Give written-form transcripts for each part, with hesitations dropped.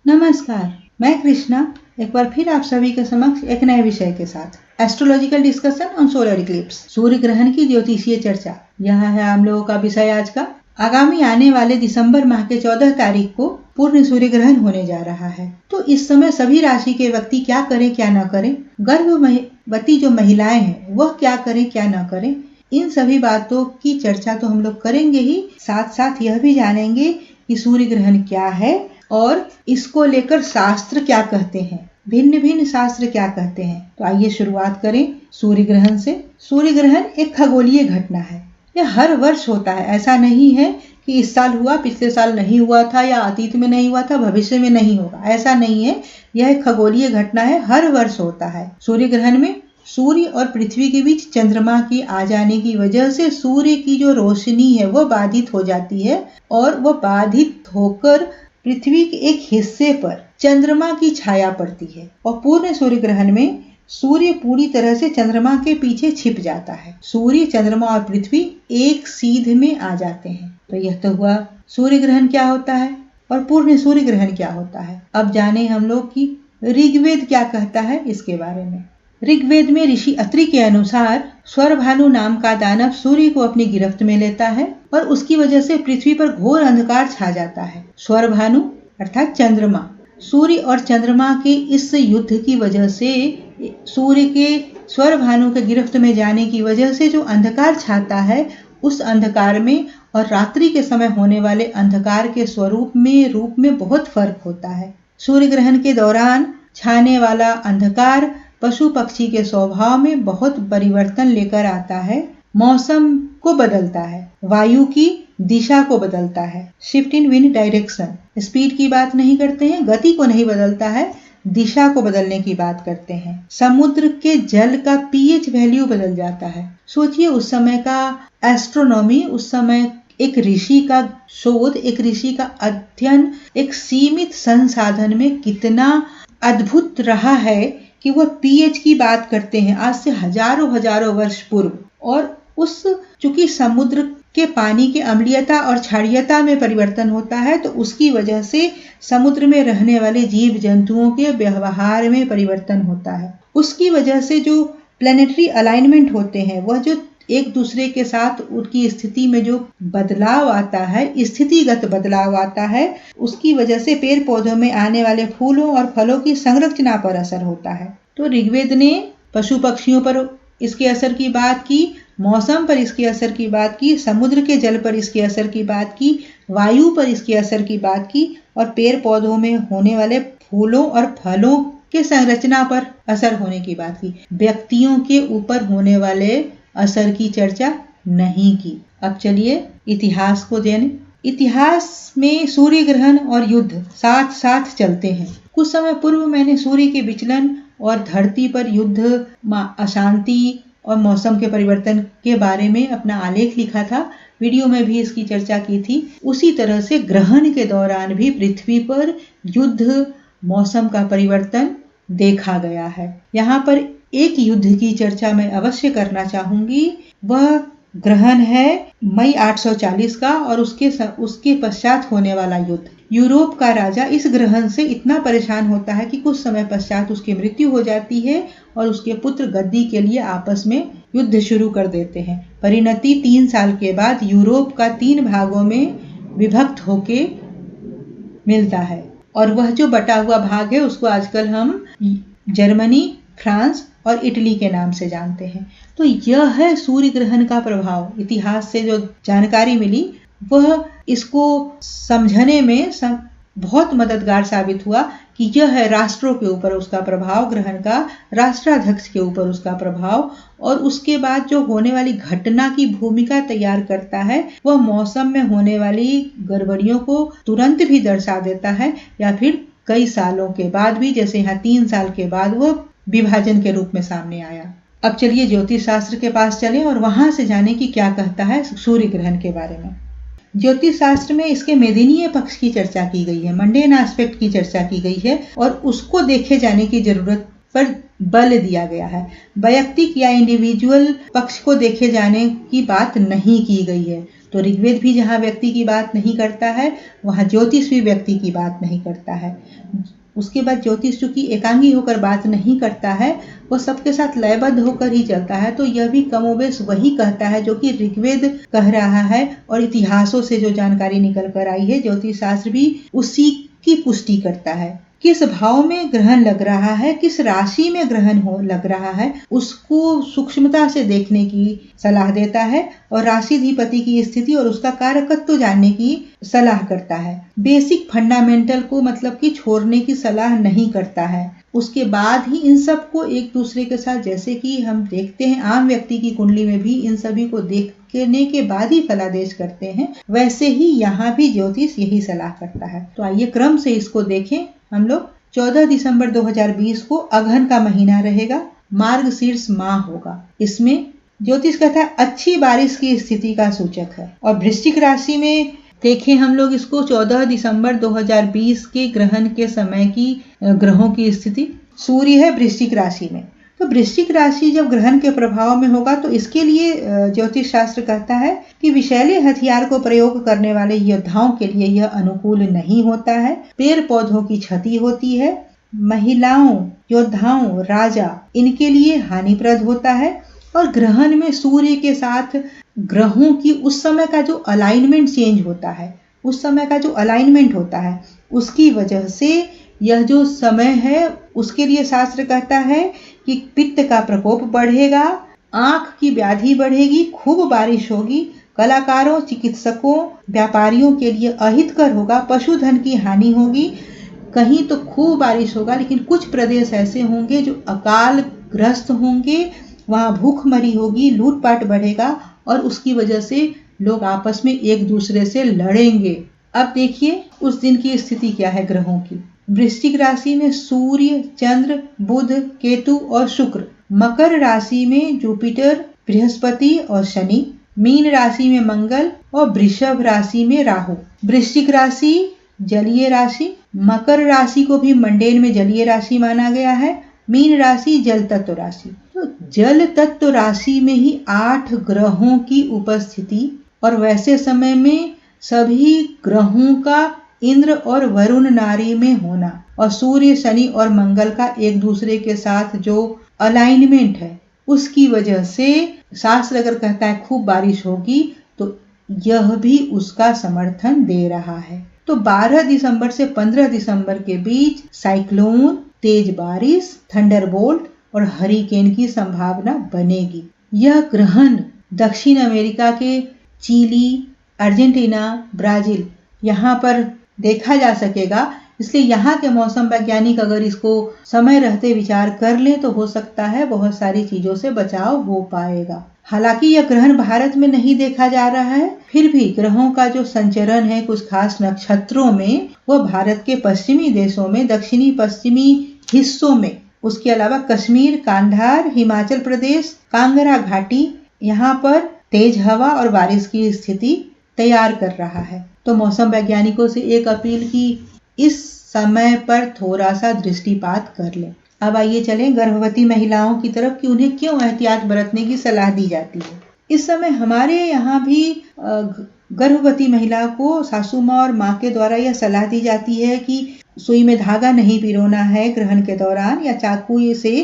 नमस्कार, मैं कृष्णा एक बार फिर आप सभी के समक्ष एक नए विषय के साथ astrological discussion on solar eclipse, सूर्य ग्रहण की ज्योतिषीय चर्चा। यह है हम लोगों का विषय आज का। आगामी आने वाले दिसंबर माह के 14 तारीख को पूर्ण सूर्य ग्रहण होने जा रहा है। तो इस समय सभी राशि के व्यक्ति क्या करें क्या न करें, गर्भवती जो महिलाएं हैं वह क्या करें क्या न करें, इन सभी बातों की चर्चा तो हम लोग करेंगे ही, साथ साथ यह भी जानेंगे कि सूर्य ग्रहण क्या है और इसको लेकर शास्त्र क्या कहते हैं, भिन्न भिन्न शास्त्र क्या कहते हैं। तो आइए शुरुआत करें सूर्य ग्रहण से। सूर्य ग्रहण एक खगोलीय घटना है। यह हर वर्ष होता है, ऐसा नहीं है कि इस साल हुआ, पिछले साल नहीं हुआ था, या अतीत में नहीं हुआ था, भविष्य में नहीं होगा, ऐसा नहीं है। यह एक खगोलीय घटना है, हर वर्ष होता है। सूर्य ग्रहण में सूर्य और पृथ्वी के बीच चंद्रमा की आ जाने की वजह से सूर्य की जो रोशनी है वह बाधित हो जाती है और वह बाधित होकर पृथ्वी के एक हिस्से पर चंद्रमा की छाया पड़ती है और पूर्ण सूर्य ग्रहण में सूर्य पूरी तरह से चंद्रमा के पीछे छिप जाता है। सूर्य, चंद्रमा और पृथ्वी एक सीध में आ जाते हैं। तो यह तो हुआ सूर्य ग्रहण क्या होता है और पूर्ण सूर्य ग्रहण क्या होता है। अब जाने हम लोग कि ऋग्वेद क्या कहता है इसके बारे में। ऋग्वेद में ऋषि अत्रि के अनुसार स्वरभानु नाम का दानव सूर्य को अपनी गिरफ्त में लेता है और उसकी वजह से पृथ्वी पर घोर अंधकार छा जाता है। स्वरभानु अर्थात चंद्रमा, सूर्य और चंद्रमा के इस युद्ध की वजह से, सूर्य के स्वरभानु के गिरफ्त में जाने की वजह से जो अंधकार छाता है, उस अंधकार में और रात्रि के समय होने वाले अंधकार के रूप में बहुत फर्क होता है। सूर्य ग्रहण के दौरान छाने वाला अंधकार पशु पक्षी के स्वभाव में बहुत परिवर्तन लेकर आता है, मौसम को बदलता है, वायु की दिशा को बदलता है, shift in wind direction, speed की बात नहीं करते हैं, गति को नहीं बदलता है, दिशा को बदलने की बात करते हैं। समुद्र के जल का पीएच वैल्यू बदल जाता है। सोचिए उस समय का एस्ट्रोनॉमी, उस समय एक ऋषि का शोध, एक ऋषि का अध्ययन एक सीमित संसाधन में कितना अद्भुत रहा है कि वह पीएच की बात करते हैं आज से हजारों वर्ष पूर्व। और उस चूंकि समुद्र के पानी की अम्लीयता और क्षारीयता में परिवर्तन होता है, तो उसकी वजह से समुद्र में रहने वाले जीव जंतुओं के व्यवहार में परिवर्तन होता है। उसकी वजह से जो प्लैनेटरी अलाइनमेंट होते हैं, वह जो एक दूसरे के साथ उनकी स्थिति में जो बदलाव आता है, स्थितिगत बदलाव आता है, उसकी वजह से पेड़ पौधों में आने वाले फूलों और फलों की संरचना पर असर होता है। तो ऋग्वेद ने पशु पक्षियों पर इसके असर की बात की, मौसम पर इसके असर की बात की, समुद्र के जल पर इसके असर की बात की, वायु पर इसके असर की बात की और पेड़ पौधों में होने वाले फूलों और फलों के संरचना पर असर होने की बात की। व्यक्तियों के ऊपर होने वाले असर की चर्चा नहीं की। अब चलिए इतिहास को जानें। इतिहास में सूर्य ग्रहण और युद्ध साथ साथ चलते हैं। कुछ समय पूर्व मैंने सूर्य के विचलन और धरती पर युद्ध, अशांति और मौसम के परिवर्तन के बारे में अपना आलेख लिखा था, वीडियो में भी इसकी चर्चा की थी। उसी तरह से ग्रहण के दौरान भी पृथ्वी पर युद्ध, मौसम का परिवर्तन देखा गया है। यहाँ पर एक युद्ध की चर्चा मैं अवश्य करना चाहूंगी। वह ग्रहण है मई 840 का और उसके पश्चात होने वाला युद्ध। यूरोप का राजा इस ग्रहण से इतना परेशान होता है कि कुछ समय पश्चात उसकी मृत्यु हो जाती है और उसके पुत्र गद्दी के लिए आपस में युद्ध शुरू कर देते हैं। परिणति 3 साल के बाद यूरोप का 3 भागों में विभक्त होके मिलता है और वह जो बटा हुआ भाग है उसको आजकल हम जर्मनी, फ्रांस और इटली के नाम से जानते हैं। तो यह है सूर्य ग्रहण का प्रभाव। इतिहास से जो जानकारी मिली वह इसको समझने में बहुत मददगार साबित हुआ कि यह है राष्ट्रों के ऊपर उसका प्रभाव, ग्रहण का राष्ट्राध्यक्ष के ऊपर उसका प्रभाव, और उसके बाद जो होने वाली घटना की भूमिका तैयार करता है, वह मौसम में होने वाली गड़बड़ियों को तुरंत भी दर्शा देता है या फिर कई सालों के बाद भी, जैसे यहाँ 3 साल के बाद वह विभाजन के रूप में सामने आया। अब चलिए ज्योतिष शास्त्र के पास चलें और वहां से जाने कि क्या कहता है सूर्य ग्रहण के बारे में। ज्योतिष शास्त्र में इसके मेदिनीय पक्ष की चर्चा की गई है, मंडेन एस्पेक्ट की चर्चा की गई है और उसको देखे जाने की जरूरत पर बल दिया गया है। वैयक्तिक या इंडिविजुअल पक्ष को देखे जाने की बात नहीं की गई है। तो ऋग्वेद भी जहाँ व्यक्ति की बात नहीं करता है, वहाँ ज्योतिष भी व्यक्ति की बात नहीं करता है। उसके बाद ज्योतिष चूंकि एकांगी होकर बात नहीं करता है, वो सबके साथ लयबद्ध होकर ही चलता है। तो यह भी कमोबेश वही कहता है जो कि ऋग्वेद कह रहा है, और इतिहासों से जो जानकारी निकल कर आई है, ज्योतिष शास्त्र भी उसी की पुष्टि करता है। किस भाव में ग्रहण लग रहा है, किस राशि में ग्रहण लग रहा है, उसको सूक्ष्मता से देखने की सलाह देता है, और राशिधिपति की स्थिति और उसका कारकत्व जानने की सलाह करता है। बेसिक फंडामेंटल को मतलब कि छोड़ने की सलाह नहीं करता है। उसके बाद ही इन सब को एक दूसरे के साथ, जैसे कि हम देखते हैं आम व्यक्ति की कुंडली में भी इन सभी को देखने के बाद ही फलादेश करते हैं, वैसे ही यहाँ भी ज्योतिष यही सलाह करता है। तो आइए क्रम से इसको देखें हम लोग। 14 दिसंबर 2020 को अगहन का महीना रहेगा, मार्गशीर्ष माह होगा। इसमें ज्योतिष कहता है अच्छी बारिश की स्थिति का सूचक है। और वृश्चिक राशि में देखें हम लोग इसको 14 दिसंबर 2020 के ग्रहण के समय की ग्रहों की स्थिति। सूर्य है वृश्चिक राशि में, तो वृश्चिक राशि जब ग्रहण के प्रभाव में होगा तो इसके लिए ज्योतिष शास्त्र कहता है कि विषैले हथियार को प्रयोग करने वाले योद्धाओं के लिए यह अनुकूल नहीं होता है। पेड़ पौधों की क्षति होती है। महिलाओं, योद्धाओं, राजा, इनके लिए हानिप्रद होता है। और ग्रहण में सूर्य के साथ ग्रहों की उस समय का जो अलाइनमेंट चेंज होता है, उस समय का जो अलाइनमेंट होता है, उसकी वजह से यह जो समय है उसके लिए शास्त्र कहता है कि पित्त का प्रकोप बढ़ेगा, आंख की व्याधि बढ़ेगी, खूब बारिश होगी, कलाकारों, चिकित्सकों, व्यापारियों के लिए अहितकर होगा, पशुधन की हानि होगी। कहीं तो खूब बारिश होगा, लेकिन कुछ प्रदेश ऐसे होंगे जो अकाल ग्रस्त होंगे, वहां भूखमरी होगी, लूटपाट बढ़ेगा, और उसकी वजह से लोग आपस में एक दूसरे से लड़ेंगे। अब देखिए उस दिन की स्थिति क्या है ग्रहों की। वृश्चिक राशि में सूर्य, चंद्र, बुध, केतु और शुक्र। मकर राशि में जुपिटर, बृहस्पति और शनि। मीन राशि में मंगल और वृषभ राशि में राहु। वृश्चिक राशि जलीय राशि, मकर राशि को भी मंडेन में जलीय राशि माना गया है। मीन राशि जल तत्व राशि। तो जल तत्व राशि में ही 8 ग्रहों की उपस्थिति, और वैसे समय में सभी ग्रहों का इंद्र और वरुण नारी में होना, और सूर्य, शनि और मंगल का एक दूसरे के साथ जो अलाइनमेंट है, उसकी वजह से शास्त्र अगर कहता है खूब बारिश होगी तो यह भी उसका समर्थन दे रहा है। तो 12 दिसंबर से 15 दिसंबर के बीच साइक्लोन, तेज बारिश, थंडरबोल्ट और हरिकेन की संभावना बनेगी। यह ग्रहण दक्षिण अमेरिका के चिली, अर्जेंटीना, ब्राजील यहाँ पर देखा जा सकेगा। इसलिए यहाँ के मौसम वैज्ञानिक अगर इसको समय रहते विचार कर ले तो हो सकता है बहुत सारी चीजों से बचाव हो पाएगा। हालांकि यह ग्रहण भारत में नहीं देखा जा रहा है, फिर भी ग्रहों का जो संचरण है कुछ खास नक्षत्रों में, वह भारत के पश्चिमी देशों में, दक्षिणी पश्चिमी हिस्सों में, उसके अलावा कश्मीर, कांधार, हिमाचल प्रदेश, कांगड़ा घाटी, यहाँ पर तेज हवा और बारिश की स्थिति तैयार कर रहा है। तो मौसम वैज्ञानिकों से एक अपील की इस समय पर थोड़ा सा दृष्टिपात कर लें। अब आइए चलें गर्भवती महिलाओं की तरफ कि उन्हें क्यों एहतियात बरतने की सलाह दी जाती है। इस समय हमारे यहाँ भी गर्भवती महिला को सासू माँ और माँ के द्वारा यह सलाह दी जाती है कि सुई में धागा नहीं पिरोना है ग्रहण के दौरान, या चाकू से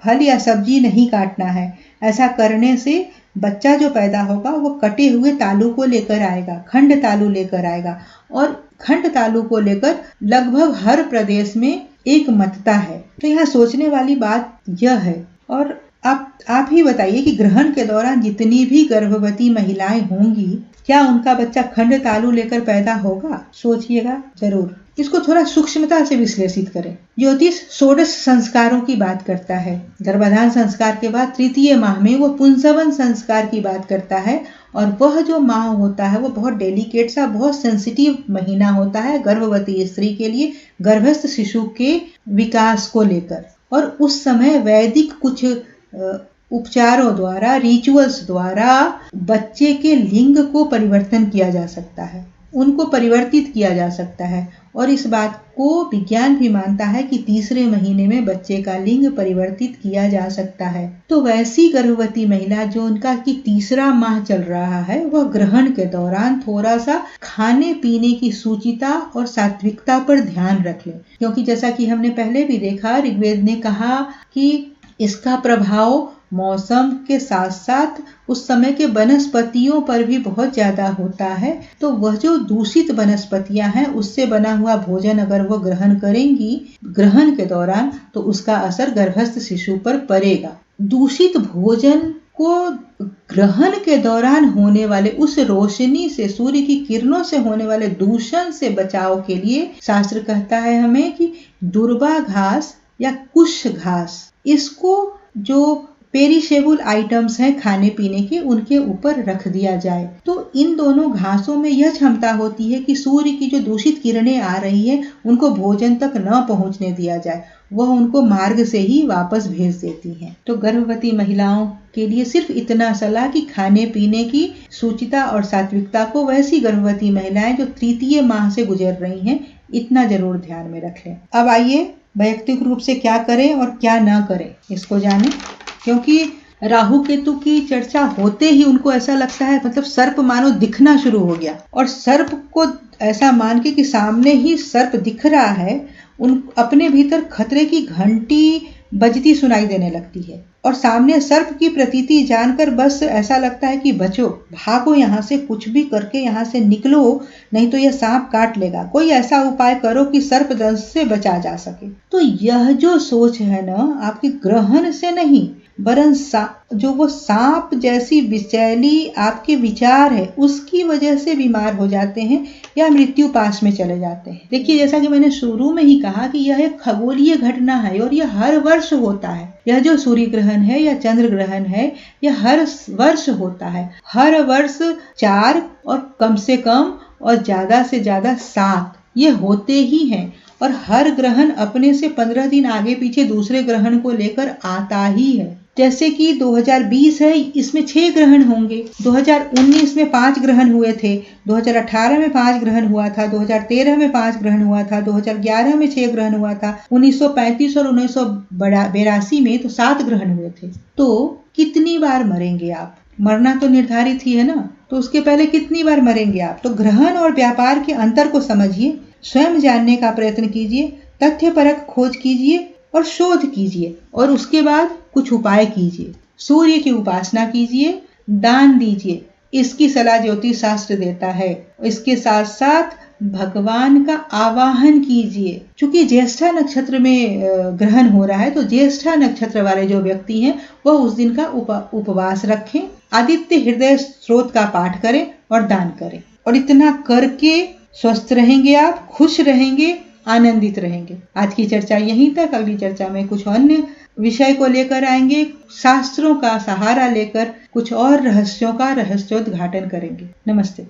फल या सब्जी नहीं काटना है। ऐसा करने से बच्चा जो पैदा होगा वो कटे हुए तालू को लेकर आएगा, खंड तालू लेकर आएगा, और खंड तालू को लेकर लगभग हर प्रदेश में एक मतता है। तो यहाँ सोचने वाली बात यह है, और आप ही बताइए कि ग्रहण के दौरान जितनी भी गर्भवती महिलाएं होंगी, क्या उनका बच्चा खंड तालू लेकर पैदा होगा? सोचिएगा जरूर। इसको थोड़ा सूक्ष्मता से विश्लेषित करें। ज्योतिष षोडश संस्कारों की बात करता है। गर्भाधान संस्कार के बाद तृतीय माह में वो पुंसवन संस्कार की बात करता है, और वह जो माह होता है वो बहुत डेलिकेट सा, बहुत सेंसिटिव महीना होता है गर्भवती स्त्री के लिए, गर्भस्थ शिशु के विकास को लेकर। और उस समय वैदिक कुछ उपचारों द्वारा, रिचुअल्स द्वारा बच्चे के लिंग को परिवर्तन किया जा सकता है, उनको परिवर्तित किया जा सकता है, और इस बात को विज्ञान भी मानता है कि तीसरे महीने में बच्चे का लिंग परिवर्तित किया जा सकता है। तो वैसी गर्भवती महिला जो उनका कि तीसरा माह चल रहा है, वह ग्रहण के दौरान थोड़ा सा खाने पीने की सूचिता और सात्विकता पर ध्यान रख ले, क्योंकि जैसा कि हमने पहले भी देखा, ऋग्वेद ने कहा कि इसका प्रभाव मौसम के साथ साथ उस समय के वनस्पतियों पर भी बहुत ज्यादा होता है। तो वह जो दूषित वनस्पतियां हैं उससे बना हुआ भोजन अगर वह ग्रहण करेंगी ग्रहण के दौरान, तो उसका असर गर्भस्थ शिशु पर पड़ेगा। दूषित भोजन को ग्रहण के दौरान होने वाले उस रोशनी से, सूर्य की किरणों से होने वाले दूषण से बचाव के लिए शास्त्र कहता है हमें कि दुर्वा घास या कुश घास, इसको जो पेरिशेबल आइटम्स हैं खाने पीने के, उनके ऊपर रख दिया जाए। तो इन दोनों घासों में यह क्षमता होती है कि सूर्य की जो दूषित किरणें आ रही है उनको भोजन तक न पहुंचने दिया जाए, वह उनको मार्ग से ही वापस भेज देती हैं। तो गर्भवती महिलाओं के लिए सिर्फ इतना सलाह कि खाने पीने की सूचिता और सात्विकता को वैसी गर्भवती महिलाएं जो तृतीय माह से गुजर रही हैं, इतना जरूर ध्यान में रखें। अब आइए वैयक्तिक रूप से क्या करें और क्या न करें इसको जानें। क्योंकि राहु केतु की चर्चा होते ही उनको ऐसा लगता है, मतलब सर्प मानो दिखना शुरू हो गया, और सर्प को ऐसा मान के कि सामने ही सर्प दिख रहा है, उन अपने भीतर खतरे की घंटी बजती सुनाई देने लगती है, और सामने सर्प की प्रतीति जानकर बस ऐसा लगता है कि बचो, भागो यहाँ से, कुछ भी करके यहाँ से निकलो, नहीं तो यह सांप काट लेगा। कोई ऐसा उपाय करो कि सर्प दंश से बचा जा सके। तो यह जो सोच है ना, आपके ग्रहण से नहीं, वरन जो वो सांप जैसी विषैली आपके विचार है उसकी वजह से बीमार हो जाते हैं या मृत्यु पास में चले जाते हैं। देखिए, जैसा कि मैंने शुरू में ही कहा कि यह एक खगोलीय घटना है और यह हर वर्ष होता है। यह जो सूर्य ग्रहण है या चंद्र ग्रहण है, यह हर वर्ष होता है। हर वर्ष 4 और कम से कम और ज्यादा से ज्यादा 7 ये होते ही हैं, और हर ग्रहण अपने से 15 दिन आगे पीछे दूसरे ग्रहण को लेकर आता ही है। जैसे कि 2020 है, इसमें 6 ग्रहण होंगे। 2019 में 5 ग्रहण हुए थे, 2018 में 5 ग्रहण हुआ था, 2013 में 5 ग्रहण हुआ था, 2011 में 6 ग्रहण हुआ था, 1935 और 1982 में तो 7 ग्रहण हुए थे। तो कितनी बार मरेंगे आप? मरना तो निर्धारित ही है ना, तो उसके पहले कितनी बार मरेंगे आप? तो ग्रहण और व्यापार के अंतर को समझिए, स्वयं जानने का प्रयत्न कीजिए, तथ्यपरक खोज कीजिए और शोध कीजिए, और उसके बाद कुछ उपाय कीजिए। सूर्य की उपासना कीजिए, दान दीजिए, इसकी सलाह ज्योतिष शास्त्र देता है। इसके साथ साथ भगवान का आवाहन कीजिए। चूंकि ज्येष्ठा नक्षत्र में ग्रहण हो रहा है, तो ज्येष्ठा नक्षत्र वाले जो व्यक्ति हैं वह उस दिन का उपवास रखें, आदित्य हृदय स्त्रोत का पाठ करें और दान करें, और इतना करके स्वस्थ रहेंगे, आप खुश रहेंगे, आनंदित रहेंगे। आज की चर्चा यहीं तक। अगली चर्चा में कुछ अन्य विषय को लेकर आएंगे, शास्त्रों का सहारा लेकर कुछ और रहस्यों का रहस्योद्घाटन करेंगे। नमस्ते।